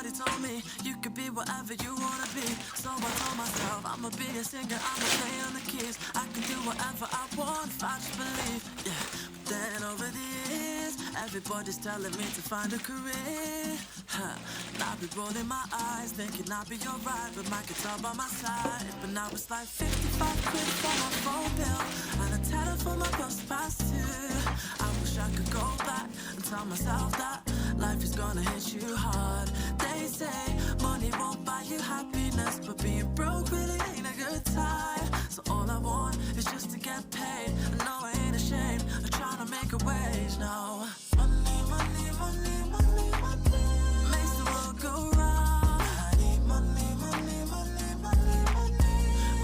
Somebody told me you could be whatever you wanna be. So I told myself I'ma be a singer, I'ma play on the keys. I can do whatever I want if I just believe. Yeah, but then over the years, everybody's telling me to find a career. And I'll be rolling my eyes, thinking I'll be alright with my guitar by my side. But now it's like 55 quid for my phone bill and a tenner for my bus pass too. I wish I could go back and tell myself that life is gonna hit you hard. They say money won't buy you happiness, but being broke really ain't a good time. So all I want is just to get paid. And no, I ain't ashamed of trying to make a wage, no. Money, money, money, money, money makes the world go round. I need money, money, money, money, money.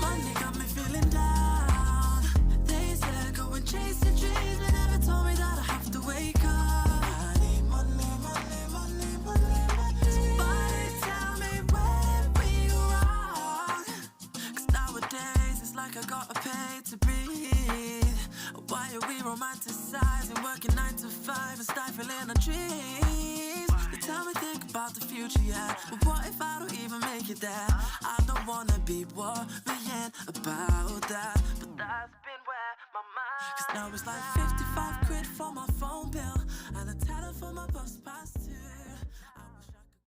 Money got me feeling down. They said go and chase your dreams, but never told me that I have to wake up. I need money, money, money, money, money. Somebody tell me where we go wrong. 'Cause nowadays it's like I gotta pay to breathe. Why are we romanticizing working 9 to 5 and stifling our dreams? They tell me think about the future, yeah, but what if I don't even make it there? I don't wanna be worrying about that, but that's been where my mind. 'Cause now it's like 55 quid for